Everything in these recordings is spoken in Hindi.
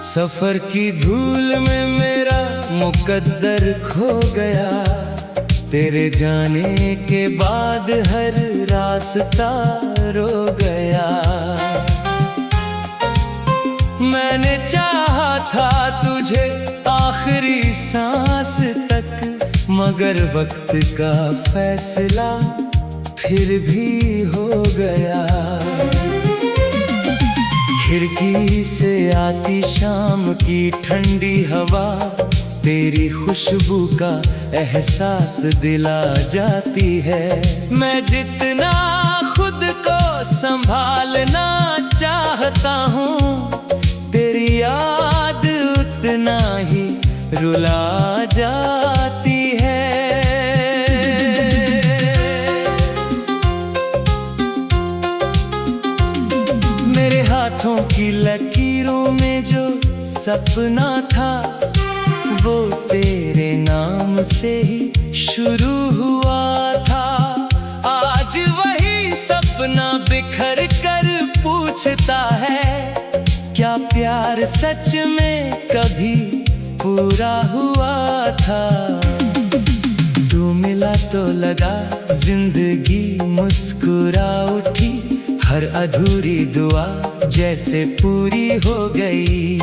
सफर की धूल में मेरा मुकद्दर खो गया। तेरे जाने के बाद हर रास्ता रो गया। मैंने चाहा था तुझे आखिरी सांस तक, मगर वक्त का फैसला फिर भी हो गया। खिड़की से आती शाम की ठंडी हवा तेरी खुशबू का एहसास दिला जाती है। मैं जितना खुद को संभालना चाहता हूँ, तेरी याद उतना ही रुला जाती है। मेरे हाथों की लकीरों में जो सपना था, वो तेरे नाम से ही शुरू हुआ था। आज वही सपना बिखर कर पूछता है, क्या प्यार सच में कभी पूरा हुआ था। तू मिला तो लगा जिंदगी मुस्कुरा उठी, हर अधूरी दुआ जैसे पूरी हो गई।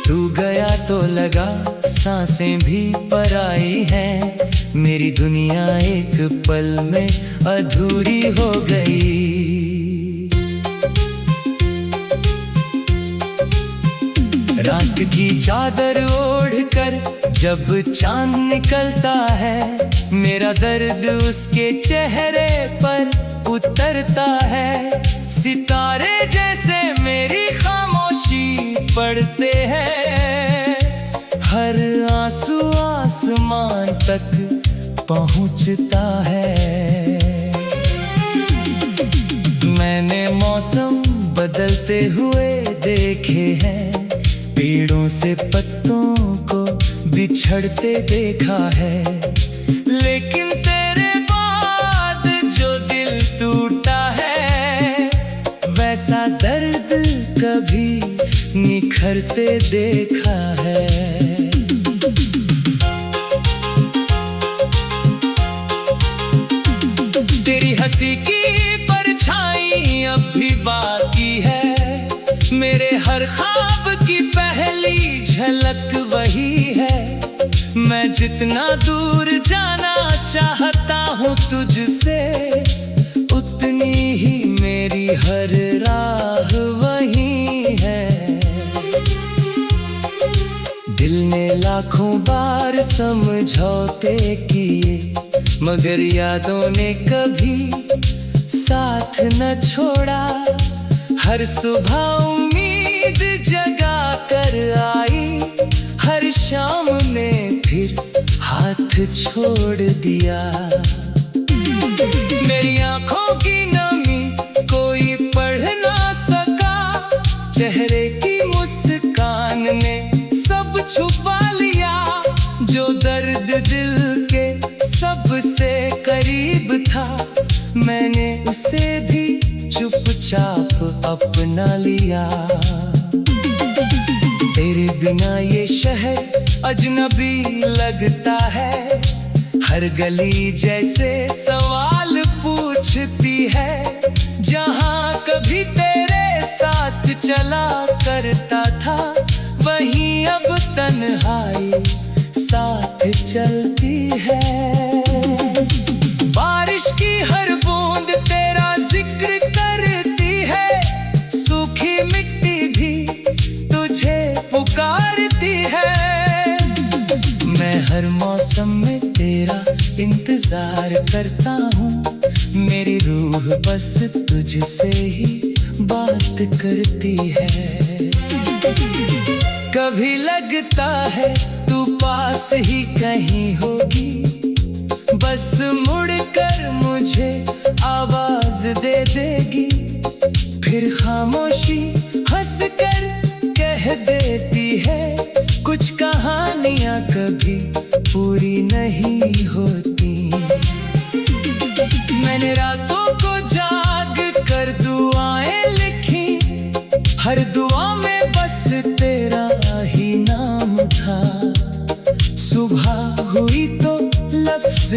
तू गया तो लगा सांसें भी पराई हैं, मेरी दुनिया एक पल में अधूरी हो गई। रात की चादर ओढ़कर जब चांद निकलता है, मेरा दर्द उसके चेहरे पर उतरता है। सितारे जैसे मेरी खामोशी पढ़ते हैं, हर आंसू आसमान तक पहुंचता है। मैंने मौसम बदलते हुए देखे हैं, पेड़ों से पत्तों को बिछड़ते देखा है। लेकिन तेरे बाद जो दिल टूटा है, वैसा दर्द कभी निखरते देखा है। तेरी हंसी की परछाई अब भी बाकी है, मेरे हर ख्वाब की पहली झलक वही है। मैं जितना दूर जाना चाहता हूँ तुझसे, उतनी ही मेरी हर राह वही है। दिल ने लाखों बार समझौते किए, मगर यादों ने कभी साथ न छोड़ा। हर सुबह उम्मीद जगा कर आई, हर शाम ने फिर हाथ छोड़ दिया। मेरी आंखों की नमी कोई पढ़ ना सका, चेहरे की मुस्कान ने सब छुपा लिया। जो दर्द दिल के सबसे करीब था, मैंने उसे भी चुपचाप अपना लिया। तेरे बिना ये शहर अजनबी लगता है, हर गली जैसे सवाल पूछती है। जहाँ कभी तेरे साथ चला करता था, वहीं अब तन्हाई साथ चलती है। बारिश की हर बूंद तेरा जिक्र करती है, सूखी मिट्टी भी तुझे पुकारती है। मैं हर मौसम में तेरा इंतजार करता हूँ, मेरी रूह बस तुझसे ही बात करती है। कभी लगता है तू पास ही कहीं होगी, बस मुड़कर मुझे आवाज दे देगी। फिर खामोशी हंसकर कह देती है, कुछ कहानियां कभी पूरी नहीं होती। मैंने रातों को जाग कर दुआएं लिखी, हर दुआ में बस तेरा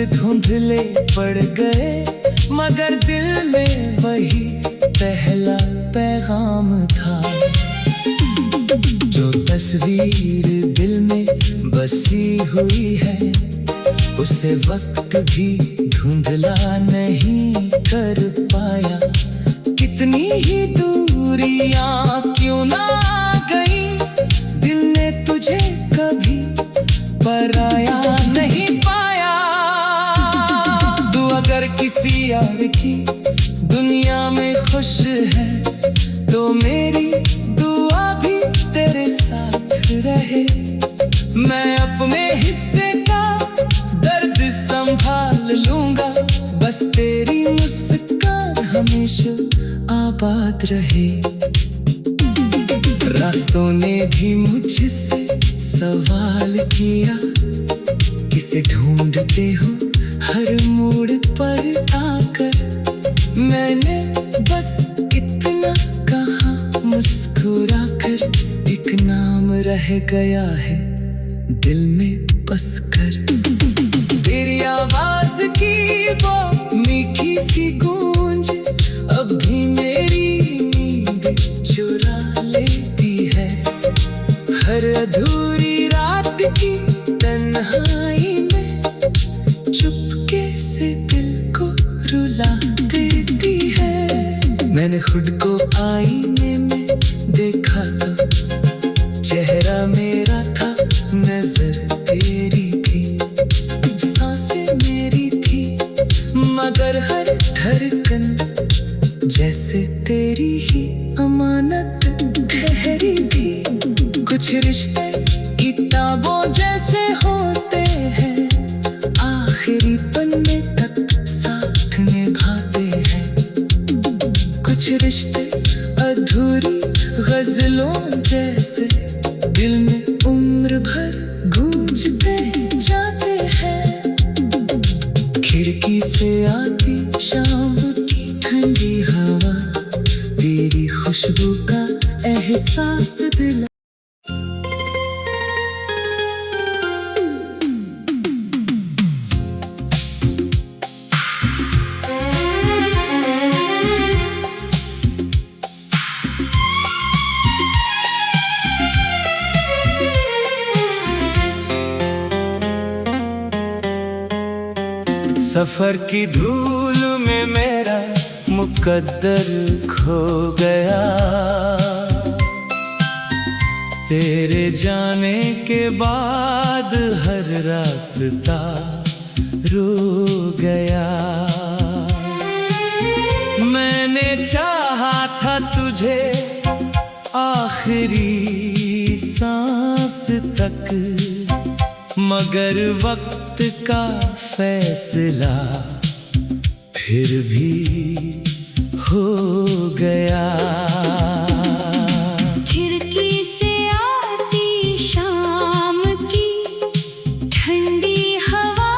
धुंधले पड़ गए, मगर दिल में वही पहला पैगाम था। जो तस्वीर दिल में बसी हुई है, उसे वक्त भी धुंधला नहीं कर पाया। कितनी ही दूरियां क्यों ना गई, दिल ने तुझे कभी पराया नहीं पाया। तू अगर किसी यार की दुनिया में खुश है, तो मेरी दुआ भी तेरे साथ रहे। मैं अपने हिस्से का दर्द संभाल लूंगा, बस तेरी मुस्कान हमेशा आबाद रहे। रास्तों ने भी मुझसे सवाल किया, किसे ढूंढते हो हर मोड़ पर आकर। मैंने बस इतना कहा मुस्कुरा कर, एक नाम रह गया है दिल में बस कर। तेरी आवाज की वो मीठी सी गूंज अब भी मेरी नींद चुरा लेती है। हर अधूरी रात की तन्हाई में चुपके से दिल को रुला देती है। मैंने खुद को आईने में देखा तो चेहरा मेरा था, नजर तेरी थी, सांसें मेरी थी, मगर हर धड़कन जैसे तेरी ही अमानत ठहरी थी। कुछ रिश्ते किताबों जैसे होते हैं, आखिरी पन्ने तक साथ निभाते हैं। कुछ रिश्ते अधूरी गजलों जैसे दिल में उम्र भर गूंजते जाते हैं। खिड़की से आती शाम की ठंडी हवा, तेरी खुशबू का एहसास दिला। सफर की धूल में मेरा मुकद्दर खो गया, तेरे जाने के बाद हर रास्ता रुक गया। मैंने चाहा था तुझे आखिरी सांस तक, मगर वक्त का फैसला फिर भी हो गया। खिड़की से आती शाम की ठंडी हवा,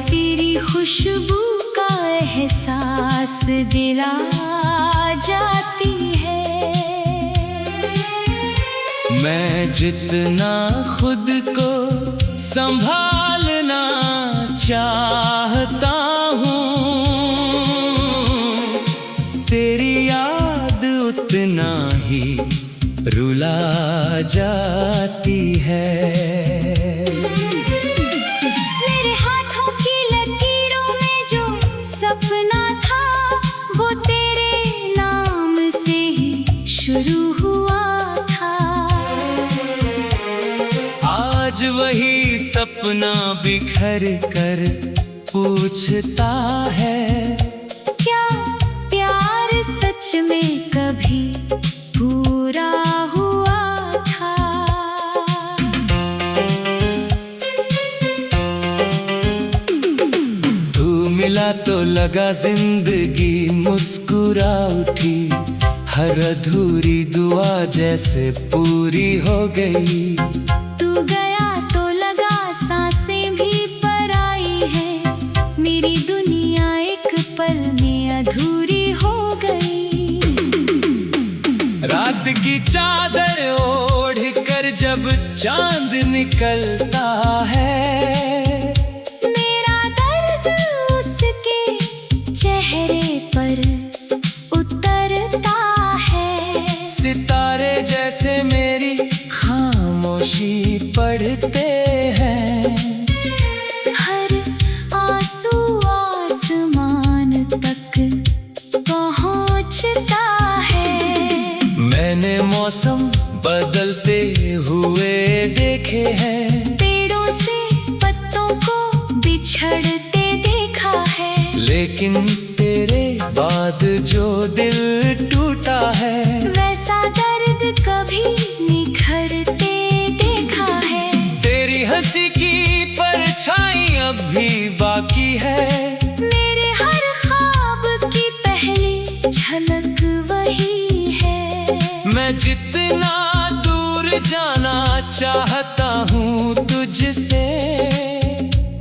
तेरी खुशबू का एहसास दिला जाती है। मैं जितना खुद को संभालना चाहता हूँ, तेरी याद उतना ही रुला जाती है। मेरे हाथों की लकीरों में जो सपना था, वो तेरे नाम से ही शुरू हुआ था। आज वही सपना बिखर कर पूछता है, क्या प्यार सच में कभी पूरा हुआ था? तू मिला तो लगा जिंदगी मुस्कुरा उठी, हर अधूरी दुआ जैसे पूरी हो गई। तू गया तो लगा सांसें भी पराई है, मेरी दुनिया एक पल में अधूरी हो गई। रात की चादर ओढ़ कर जब चांद निकलता है, मेरा दर्द उसके चेहरे पर उतरता है। सितारे जैसे मेरी खामोशी पढ़ते हैं, हर आंसू आसमान तक पहुंचता है। मैंने मौसम बदलते हुए देखे हैं, पेड़ों से पत्तों को बिछड़ते देखा है। लेकिन तेरे बाद जो दिल टूटा है, वैसा दर्द कभी निखरते देखा है। तेरी हंसी की परछाई अब भी बाकी है, मेरे हर ख्वाब की पहली झलक वही है। मैं जितना दूर जाना चाहता हूँ तुझसे,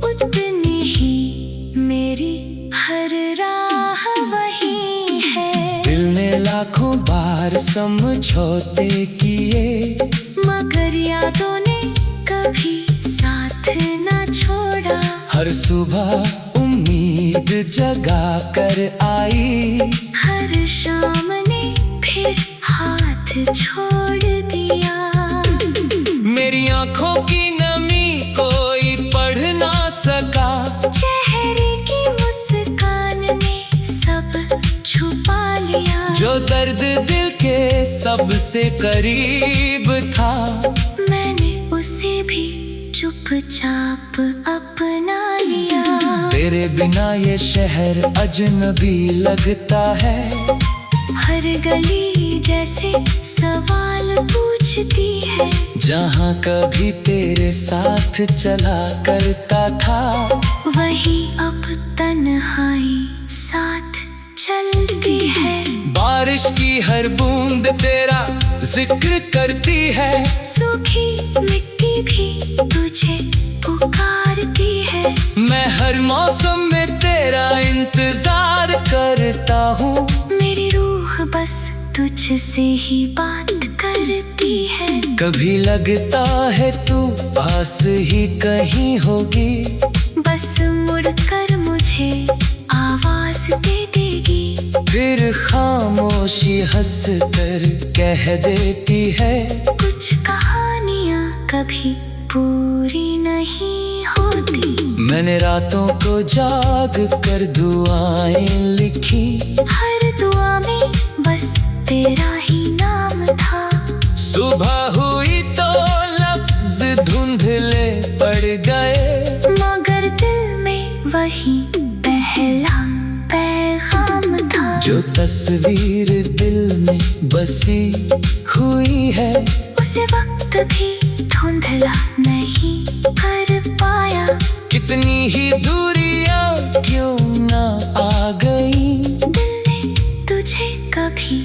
उतनी ही मेरी हर राह वही है। दिल ने लाखों बार समझौते किए, मगर यादों ने कभी साथ न छोड़ा। हर सुबह उम्मीद जगा कर आई, हर शाम ने फिर हाथ छोड़ दिया। मेरी आंखों की नमी कोई पढ़ ना सका, चेहरे की मुस्कान ने सब छुपा लिया। जो दर्द दिल के सबसे करीब था, मैंने उसे भी चुपचाप अपना लिया। तेरे बिना ये शहर अजनबी लगता है, हर गली जैसे सवाल पूछती है। जहाँ कभी तेरे साथ चला करता था, वही अब तन्हाई साथ चलती है। बारिश की हर बूंद तेरा जिक्र करती है, सूखी मिट्टी भी तुझे पुकारती है। मैं हर मौसम में तेरा इंतजार करता हूँ, मेरी रूह बस तुझसे ही बात करती है। कभी लगता है तू पास ही कहीं होगी, बस मुड़कर मुझे आवाज दे देगी। फिर खामोशी हंस कर कह देती है, कुछ कहानियाँ कभी पूरी नहीं होती। मैंने रातों को जाग कर दुआएं लिखी, हर दुआ में बस तेरा ही नाम था। सुबह हुई तो लफ्ज धुंधले पड़ गए, मगर दिल में वही पहला पैगाम था। जो तस्वीर दिल में बसी हुई है, उसे वक्त भी धुंधला नहीं कर पाया। कितनी ही दूरियां क्यों ना आ गई, दिल ने तुझे कभी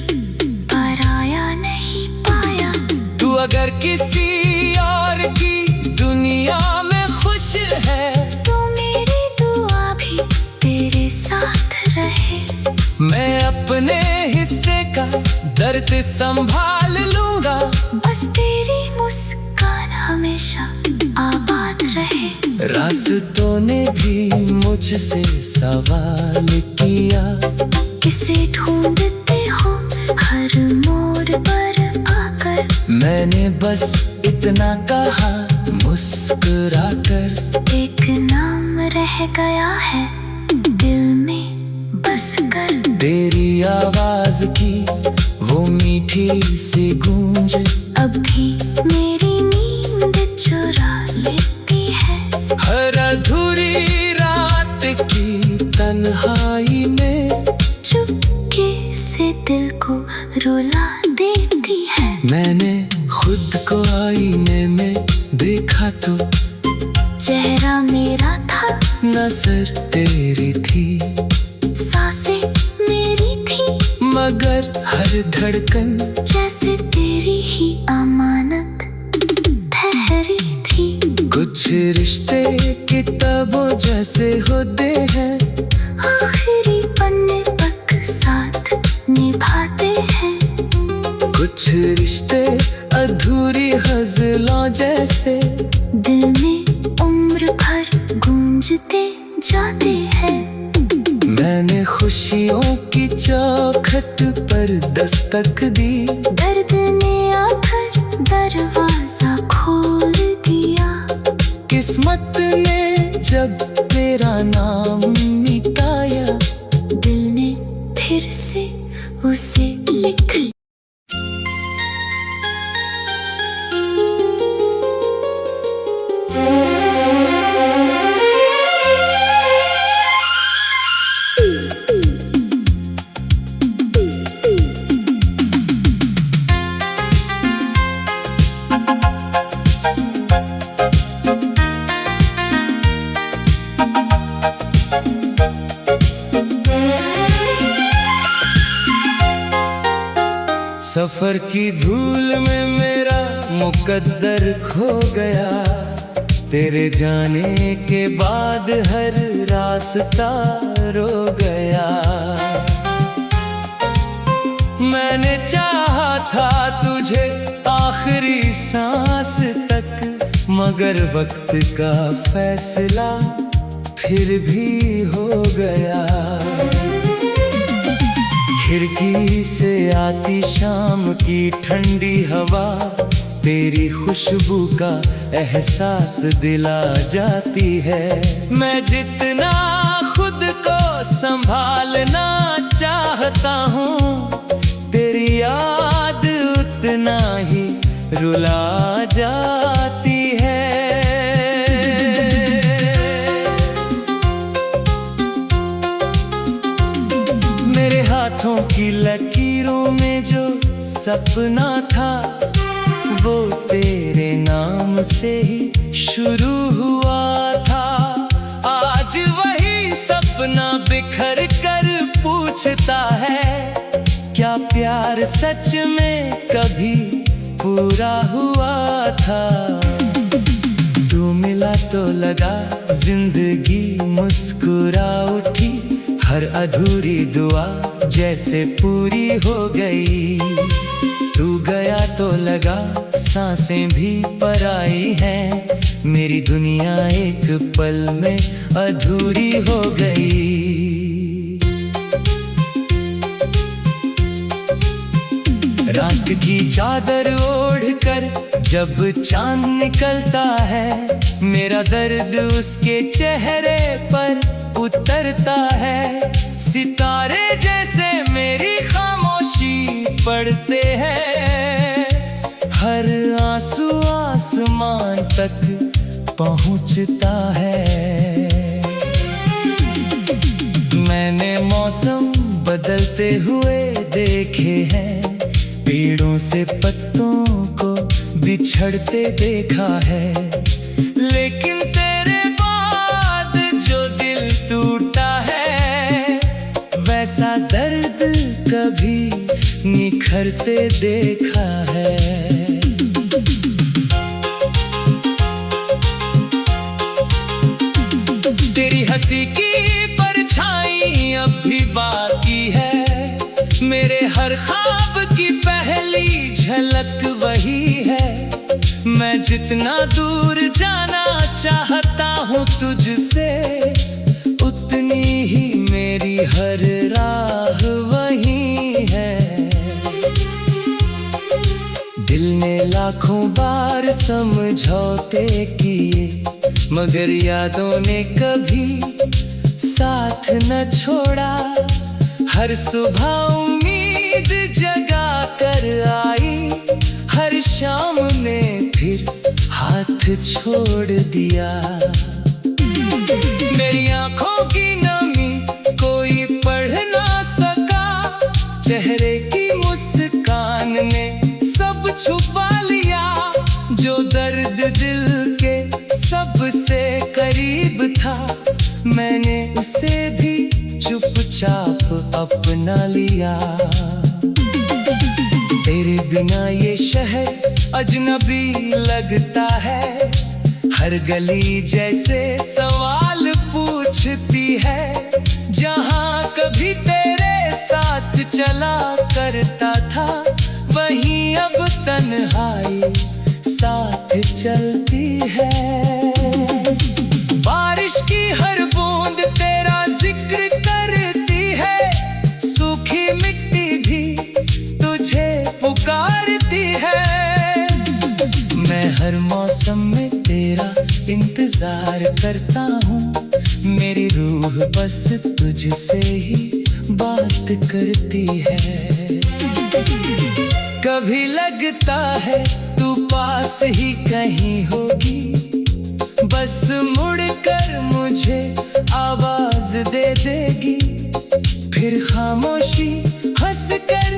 पराया नहीं पाया। तू अगर किसी और की दुनिया में खुश है, तो मेरी दुआ भी तेरे साथ रहे। मैं अपने हिस्से का दर्द संभाल लूंगा, बस तेरी मुस्कान हमेशा आबाद रहे। रास्तों ने भी मुझसे सवाल किया, किसे ढूंढते हो हर मोड़ पर आकर। मैंने बस इतना कहा मुस्कुरा कर, एक नाम रह गया है दिल में बस कर। तेरी आवाज की वो मीठी सी गूंज अब भी मेरी नींद चुरा लेती है। हर अधूरी रात की तन्हाई में चुपके से दिल को रुला देती है। मैंने खुद को आईने में देखा तो चेहरा मेरा था, नजर तेरी थी, सांसें मेरी थी, मगर हर धड़कन जैसे तेरी ही अमानत ठहरी थी। कुछ रिश्ते किताबों जैसे होते हैं, आखिरी पन्ने तक साथ निभाते हैं। कुछ रिश्ते अधूरी गजलों जैसे दिल में उम्र भर गूंजते जाते हैं। मैंने खुशियों की चौखट पर दस्तक दी, दर्द ने आकर दरवाजा खोल दिया। किस्मत ने जब तेरा नाम मिटाया, दिल ने फिर से उसे लिख लिया। सफर की धूल में मेरा मुकद्दर खो गया, तेरे जाने के बाद हर रास्ता रो गया। मैंने चाहा था तुझे आखिरी सांस तक, मगर वक्त का फैसला फिर भी हो गया। खिड़की से आती शाम की ठंडी हवा, तेरी खुशबू का एहसास दिला जाती है। मैं जितना खुद को संभालना चाहता हूँ, तेरी याद उतना ही रुला जाती है। मेरे हाथों की लकीरों में जो सपना था, वो तेरे नाम से ही शुरू हुआ था। आज वही सपना बिखर कर पूछता है, क्या प्यार सच में कभी पूरा हुआ था। तू मिला तो लगा जिंदगी मुस्कुरा उठी, हर अधूरी दुआ जैसे पूरी हो गई। तू गया तो लगा सांसें भी पराई हैं, मेरी दुनिया एक पल में अधूरी हो गई। रात की चादर ओढ़कर जब चांद निकलता है, मेरा दर्द उसके चेहरे पर उतरता है। सितारे जैसे मेरी खामोशी पढ़ते हैं, हर आंसू आसमान तक पहुंचता है। मैंने मौसम बदलते हुए देखे हैं, पेड़ों से पत्तों को बिछड़ते देखा है। लेकिन तेरे बाद जो दिल टूटा है, वैसा दर्द कभी निखरते देखा है। तेरी हंसी की परछाई अब भी बाकी है, मेरे हर ख्वाब की पहली झलक वही है। मैं जितना दूर जाना चाहता हूँ तुझसे, उतनी ही मेरी हर राह वही है। दिल ने लाखों बार समझौते किए, मगर यादों ने कभी साथ न छोड़ा। हर सुबह उम्मीद जगा कर आई, हर शाम ने फिर हाथ छोड़ दिया। मेरी आंखों की नमी कोई पढ़ ना सका, चेहरे की मुस्कान ने सब छुपा लिया। जो दर्द दिल के सबसे करीब था, मैंने उसे भी चुपचाप अपना लिया। तेरे बिना ये शहर अजनबी लगता है, हर गली जैसे सवाल पूछती है। जहाँ कभी तेरे साथ चला करता था, वहीं अब तन्हाई सा साथ चलती है। बारिश की हर बूंद तेरा जिक्र करती है, सूखी मिट्टी भी तुझे पुकारती है। मैं हर मौसम में तेरा इंतजार करता हूँ, मेरी रूह बस तुझसे ही बात करती है। कभी लगता है तू पास ही कहीं होगी, बस मुड़कर मुझे आवाज दे देगी। फिर खामोशी हंसकर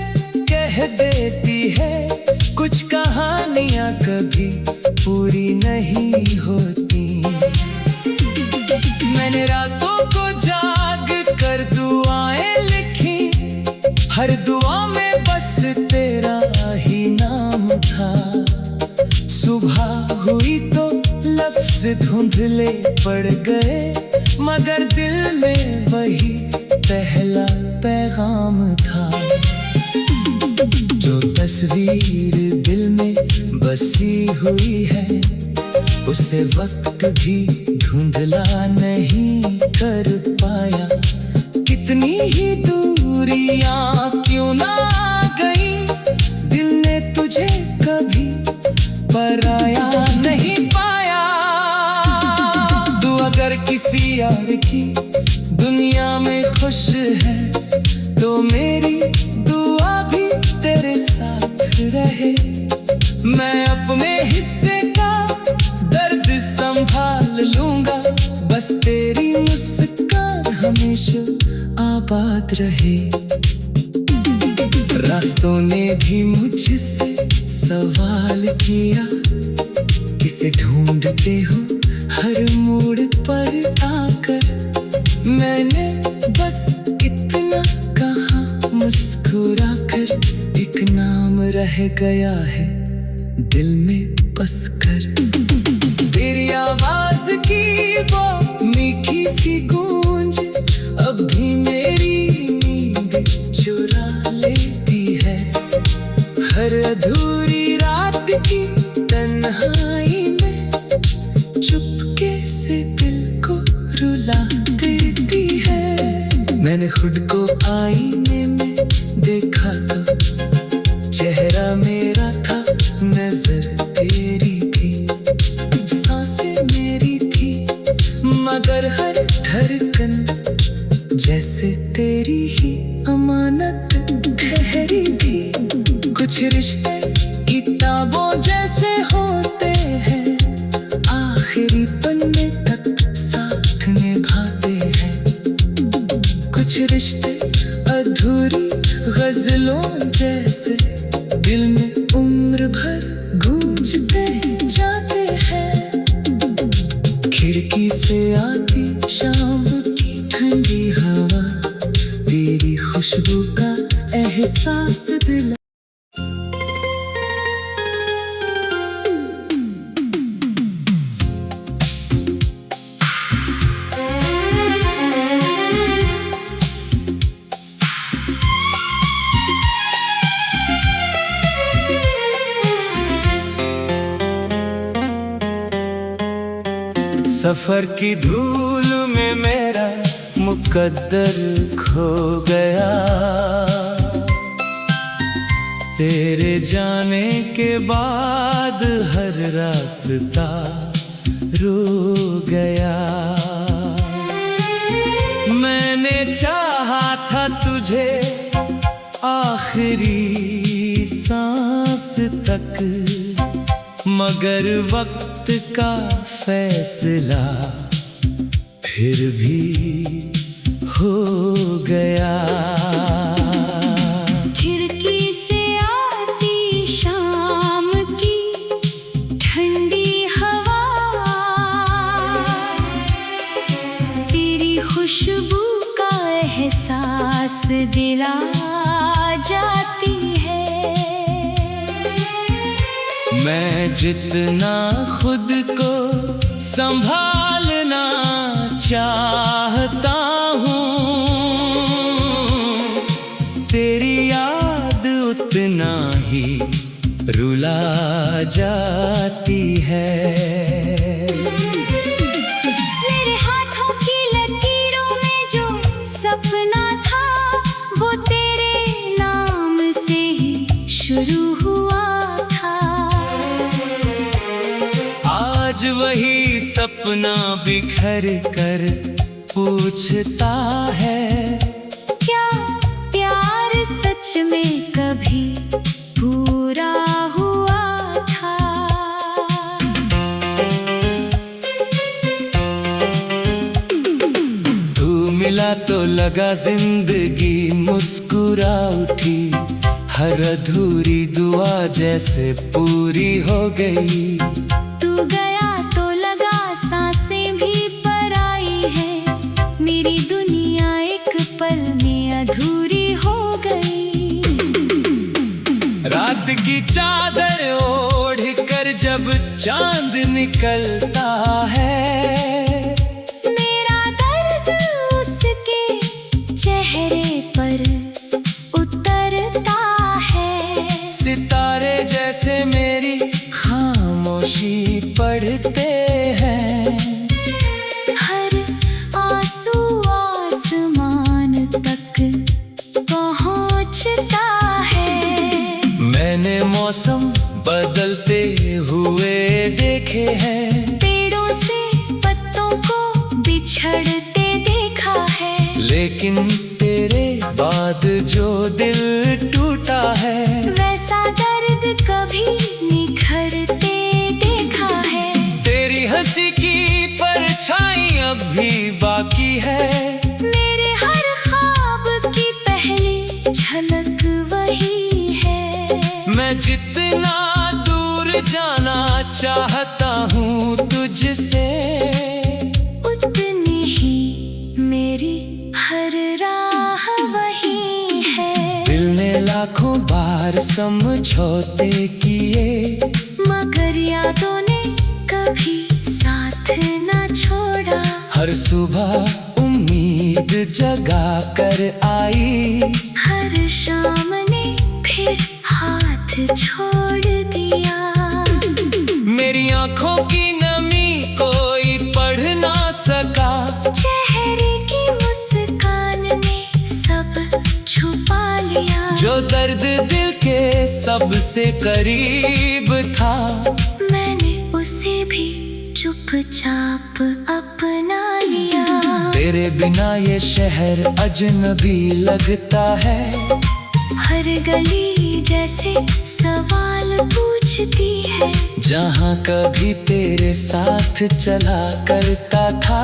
कह देती है, कुछ कहानियां कभी पूरी नहीं होती। मैंने रातों को जाग कर दुआएं लिखी, हर दुआ में बस तेरा ही नाम था। सुबह हुई तो लफ्ज धुंधले पड़ गए, मगर दिल में वही पहला पैगाम था। जो तस्वीर दिल में बसी हुई है, उसे वक्त भी धुंधला नहीं कर पाया। कितनी ही दूरियां क्यों ना गई, दिल ने तुझे कभी पराया नहीं पाया। तू अगर किसी यार की दुनिया में खुश है, तो मेरी दुआ भी तेरे साथ रहे। मैं अपने हिस्से का दर्द संभाल लूंगा, बस तेरी मुस्कान हमेशा आबाद रहे। रास्तों ने भी मुझसे सवाल किया, किसे ढूंढते हो हर मोड़ पर आकर। मैंने बस इतना कहा मुस्कुरा कर, एक नाम रह गया है दिल में बस कर। तेरी आवाज की वो मीठी सी गूंज अब भी मेरी नींद चुरा लेती है। हर अधूरी रात की तन्हाई में चुपके से दिल को रुला देती है। मैंने खुद को आईने में देखा तो चेहरा मेरा था, नजर तेरी थी, सांसें मेरी थी, मगर हर धड़कन जैसे तेरी ही अमानत ठहरी थी। कुछ रिश्ते किताबों जैसे होते हैं, आखिरी पन्ने तक साथ निभाते हैं। कुछ रिश्ते अधूरी गजलों जैसे दिल में उम्र भर गूंजते जाते हैं। खिड़की से आती शाम की ठंडी हवा, तेरी खुशबू का एहसास दिला। सफर की धूल में मेरा मुकद्दर खो गया, तेरे जाने के बाद हर रास्ता रो गया। मैंने चाहा था तुझे आखिरी सांस तक, मगर वक्त का फैसला फिर भी हो गया। खिड़की से आती शाम की ठंडी हवा, तेरी खुशबू का एहसास दिला जाती है। मैं जितना खुद को संभालना चाहता हूँ, तेरी याद उतना ही रुला जाती है। मेरे हाथों की लकीरों में जो सपना था वो तेरे नाम से ही शुरू हुआ था। आज वही सपना बिखर कर पूछता है, क्या प्यार सच में कभी पूरा हुआ था? तू मिला तो लगा जिंदगी मुस्कुरा उठी, हर अधूरी दुआ जैसे पूरी हो गई। तू गया तो लगा सांसें भी पर आई है, मेरी दुनिया एक पल में अधूरी हो गई। रात की चादर ओढ़ कर जब चांद निकलता है, मेरा दर्द उसके चेहरे पर उतरता है। सितारे जैसे मेरी खामोशी पढ़ते हैं। हर आंसू आसमान तक पहुंचता है। मैंने मौसम बदलते हुए देखे हैं, पेड़ों से पत्तों को बिछड़ते देखा है। लेकिन तेरे बाद जो दिल टूटा है, वैसा दर्द कभी निखरते देखा है। तेरी हंसी की परछाई अब भी बाकी है। मेरे हर ख्वाब की पहली झलक वही है। मैं जितना दूर जाना चाहता हूँ तुझसे, उतनी ही मेरी हर राह वही है। दिल ने लाखों बार समझौते किए, मगर यादों ने कभी साथ न छोड़ा। हर सुबह उम्मीद जगा कर आई, हर शाम ने फिर हाथ छोड़ दिया। मेरी आंखों की नमी कोई पढ़ ना सका, चेहरे की मुस्कान ने सब छुपा लिया। जो दर्द दिल के सबसे करीब था, मैंने उसे भी चुपचाप अपना लिया। तेरे बिना ये शहर अजनबी लगता है। हर गली जैसे सवाल पूछती है, जहाँ कभी तेरे साथ चला करता था,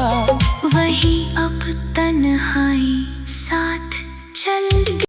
वही अब तन्हाई साथ चल